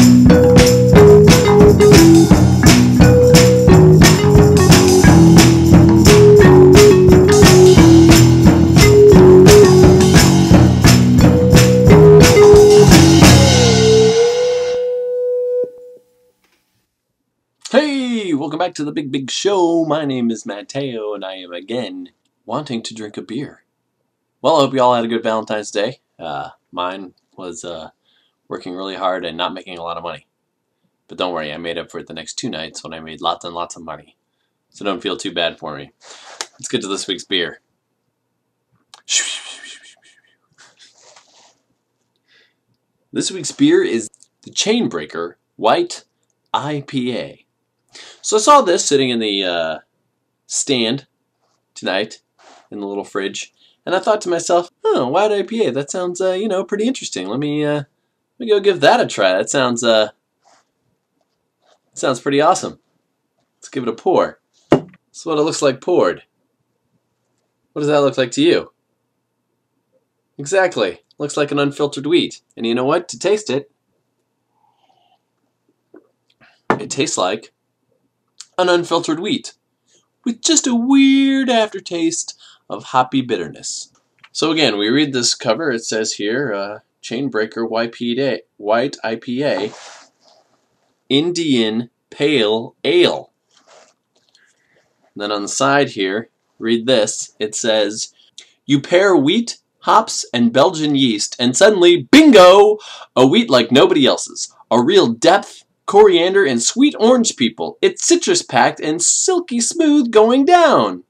Hey, welcome back to the Big Show. My name is Matteo, and I am again wanting to drink a beer. Well, I hope you all had a good Valentine's Day. Mine was working really hard and not making a lot of money. But don't worry, I made up for it the next 2 nights when I made lots and lots of money. So don't feel too bad for me. Let's get to this week's beer. This week's beer is the Chainbreaker White IPA. So I saw this sitting in the stand tonight in the little fridge, and I thought to myself, "Oh, white IPA. That sounds, pretty interesting. Let me go give that a try. That sounds pretty awesome. Let's give it a pour. This is what it looks like poured. What does that look like to you? Exactly. Looks like an unfiltered wheat. And you know what? To taste it, it tastes like an unfiltered wheat with just a weird aftertaste of hoppy bitterness." So again, we read this cover. It says here, Chainbreaker White IPA Indian Pale Ale. And then on the side here, read this. It says, "You pair wheat, hops, and Belgian yeast, and suddenly, bingo! A wheat like nobody else's. A real depth, coriander, and sweet orange people. It's citrus-packed and silky smooth going down."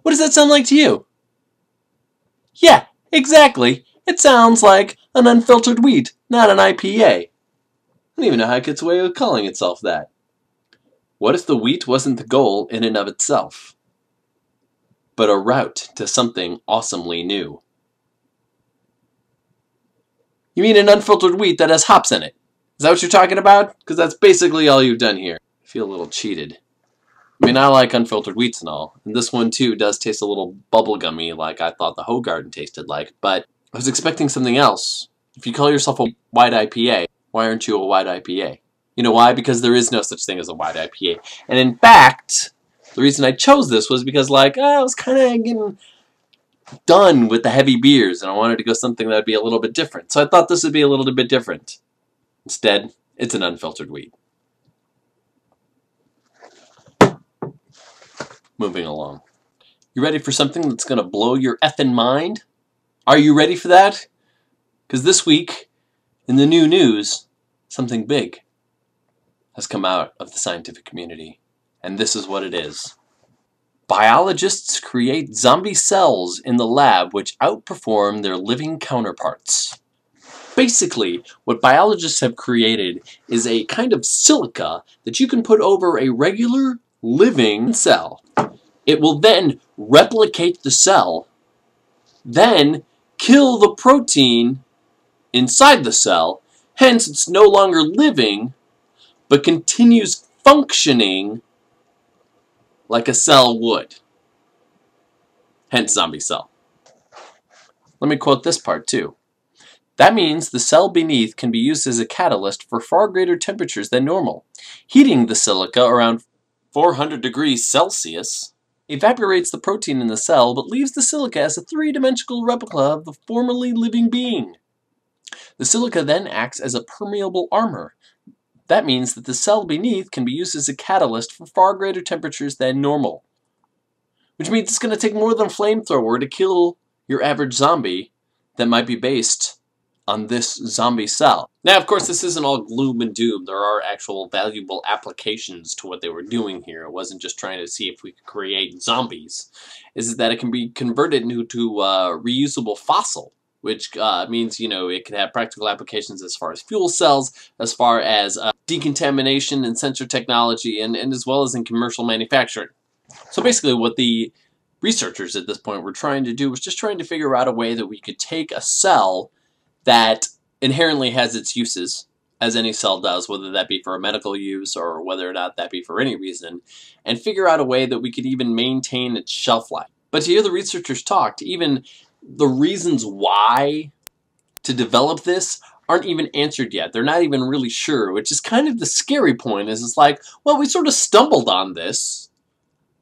What does that sound like to you? Yeah, exactly. It sounds like an unfiltered wheat, not an IPA. I don't even know how it gets away with calling itself that. What if the wheat wasn't the goal in and of itself, but a route to something awesomely new? You mean an unfiltered wheat that has hops in it? Is that what you're talking about? Because that's basically all you've done here. I feel a little cheated. I mean, I like unfiltered wheats and all, and this one too does taste a little bubblegummy like I thought the Hoegaarden tasted like, but I was expecting something else. If you call yourself a white IPA, why aren't you a white IPA? You know why? Because there is no such thing as a white IPA. And in fact, the reason I chose this was because I was kind of getting done with the heavy beers, and I wanted to go something that would be a little bit different. So I thought this would be a little bit different. Instead, it's an unfiltered wheat. Moving along. You ready for something that's going to blow your effing mind? Are you ready for that? Because this week, in the new news, something big has come out of the scientific community. And this is what it is. Biologists create zombie cells in the lab which outperform their living counterparts. Basically, what biologists have created is a kind of silica that you can put over a regular living cell. It will then replicate the cell, then kill the protein inside the cell, hence it's no longer living, but continues functioning like a cell would. Hence zombie cell. Let me quote this part too. "That means the cell beneath can be used as a catalyst for far greater temperatures than normal. Heating the silica around 400 degrees Celsius evaporates the protein in the cell but leaves the silica as a three-dimensional replica of the formerly living being. The silica then acts as a permeable armor. That means that the cell beneath can be used as a catalyst for far greater temperatures than normal." Which means it's going to take more than a flamethrower to kill your average zombie that might be based on this zombie cell. Now, of course, this isn't all gloom and doom. There are actual valuable applications to what they were doing here. It wasn't just trying to see if we could create zombies. Is that it can be converted into reusable fossil, which means, it can have practical applications as far as fuel cells, as far as decontamination and sensor technology, and as well as in commercial manufacturing. So basically what the researchers at this point were trying to do was just trying to figure out a way that we could take a cell that inherently has its uses, as any cell does, whether that be for a medical use or whether or not that be for any reason, and figure out a way that we could even maintain its shelf life. But to hear the researchers talk, even the reasons why to develop this aren't even answered yet. They're not even really sure, which is kind of the scary point. Is it's like, well, we sort of stumbled on this.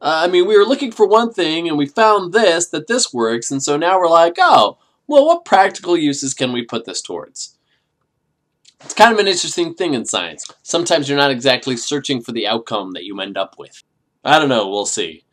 I mean, we were looking for one thing, and we found that this works, and so now we're like, oh, well, what practical uses can we put this towards? It's kind of an interesting thing in science. Sometimes you're not exactly searching for the outcome that you end up with. I don't know, we'll see.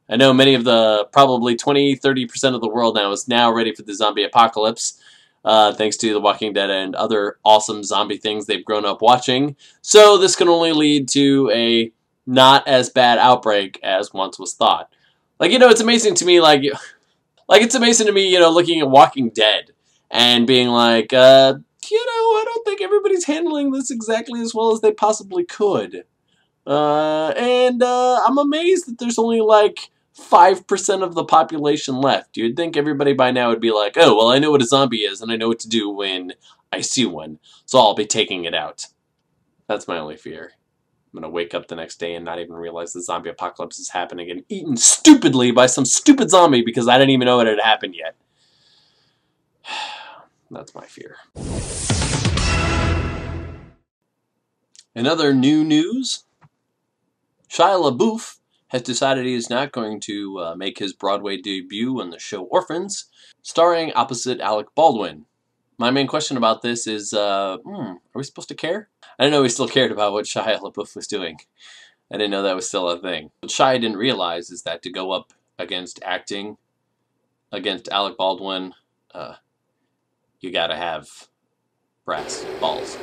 I know many of the, probably 20-30% of the world now is now ready for the zombie apocalypse, thanks to The Walking Dead and other awesome zombie things they've grown up watching. So this can only lead to a not as bad outbreak as once was thought. Like, you know, it's amazing to me, it's amazing to me, you know, looking at Walking Dead and being like, you know, I don't think everybody's handling this exactly as well as they possibly could. I'm amazed that there's only like 5% of the population left. You'd think everybody by now would be like, oh, well, I know what a zombie is and I know what to do when I see one, so I'll be taking it out. That's my only fear. I'm gonna wake up the next day and not even realize the zombie apocalypse is happening and eaten stupidly by some stupid zombie because I didn't even know it had happened yet. That's my fear. In other new news, Shia LaBeouf has decided he is not going to make his Broadway debut in the show Orphans, starring opposite Alec Baldwin. My main question about this is, are we supposed to care? I didn't know we still cared about what Shia LaBeouf was doing. I didn't know that was still a thing. What Shia didn't realize is that to go up against acting, against Alec Baldwin, you gotta have brass balls.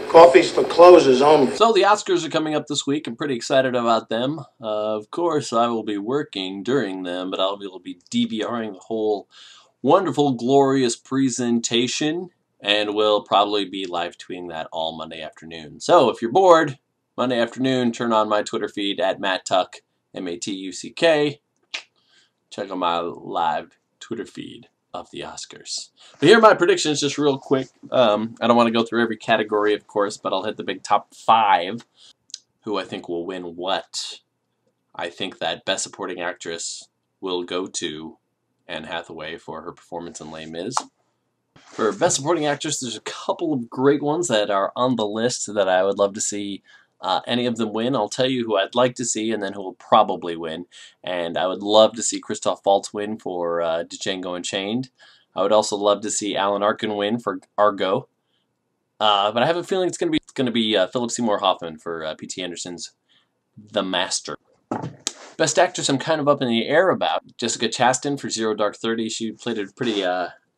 Coffee's for closers only. So the Oscars are coming up this week. I'm pretty excited about them. Of course, I will be working during them, but I'll be DVRing the whole wonderful, glorious presentation, and we'll probably be live tweeting that all Monday afternoon. So if you're bored, Monday afternoon, turn on my Twitter feed at MattTuck, M-A-T-U-C-K. Check out my live Twitter feed of the Oscars. But here are my predictions just real quick. I don't want to go through every category, of course, but I'll hit the big top 5 who I think will win what. I think that Best Supporting Actress will go to Anne Hathaway for her performance in Les Mis. For Best Supporting Actress, there's a couple of great ones that are on the list that I would love to see any of them win. I'll tell you who I'd like to see and then who will probably win. And I would love to see Christoph Waltz win for Django Unchained. I would also love to see Alan Arkin win for Argo. But I have a feeling it's going to be Philip Seymour Hoffman for P.T. Anderson's The Master. Best Actress I'm kind of up in the air about. Jessica Chastain for Zero Dark 30. She played a pretty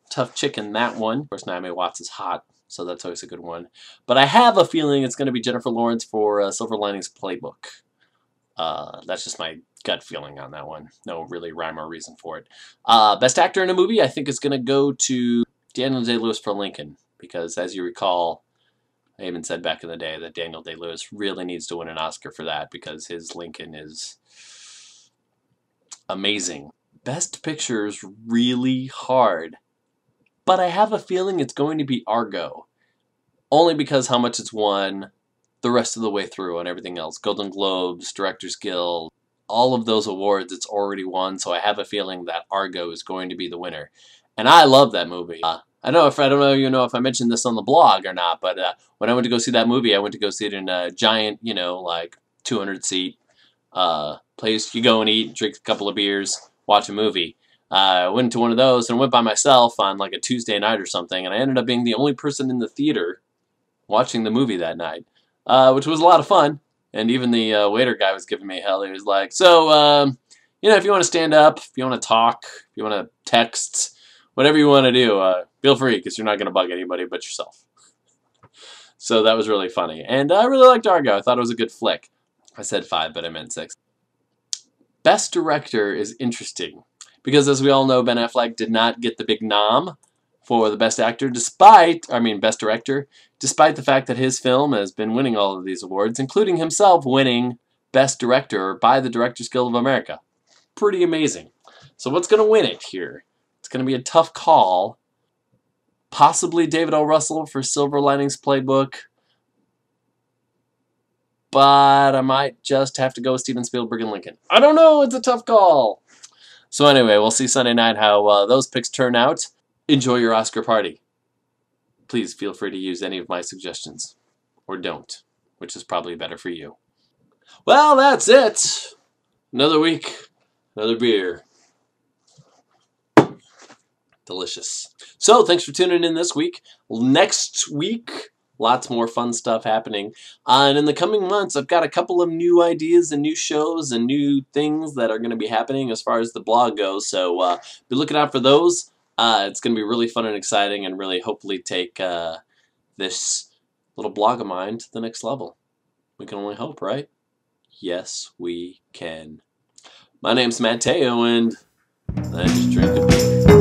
tough chick in that one. Of course, Naomi Watts is hot, so that's always a good one. But I have a feeling it's going to be Jennifer Lawrence for Silver Linings Playbook. That's just my gut feeling on that one. No really rhyme or reason for it. Best Actor in a Movie, I think is going to go to Daniel Day-Lewis for Lincoln. Because as you recall, I even said back in the day that Daniel Day-Lewis really needs to win an Oscar for that because his Lincoln is amazing. Best Picture is really hard. But I have a feeling it's going to be Argo. Only because how much it's won the rest of the way through and everything else. Golden Globes, Directors Guild, all of those awards it's already won. So I have a feeling that Argo is going to be the winner. And I love that movie. I don't know if I mentioned this on the blog or not, but when I went to go see that movie, I went to go see it in a giant, like 200-seat place. You go and eat, drink a couple of beers, watch a movie. I went to one of those and went by myself on like a Tuesday night or something, and I ended up being the only person in the theater watching the movie that night, which was a lot of fun. And even the waiter guy was giving me hell. He was like, so, if you want to stand up, if you want to talk, if you want to text, whatever you want to do, feel free, because you're not going to bug anybody but yourself. So that was really funny. And I really liked Argo. I thought it was a good flick. I said 5, but I meant 6. Best Director is interesting. Because as we all know, Ben Affleck did not get the big nom for the Best Actor, Best Director, despite the fact that his film has been winning all of these awards, including himself winning Best Director by the Directors Guild of America. Pretty amazing. So what's going to win it here? It's going to be a tough call. Possibly David O. Russell for Silver Linings Playbook. But I might just have to go with Steven Spielberg and Lincoln. I don't know. It's a tough call. So anyway, we'll see Sunday night how those picks turn out. Enjoy your Oscar party. please feel free to use any of my suggestions. Or don't, which is probably better for you. Well, that's it. Another week, another beer. Delicious. So, thanks for tuning in this week. Next week, lots more fun stuff happening. And in the coming months, I've got a couple of new ideas and new shows and new things that are going to be happening as far as the blog goes. So, be looking out for those. It's going to be really fun and exciting and really hopefully take this little blog of mine to the next level. We can only hope, right? Yes, we can. My name's Matteo, and I just drink a beer.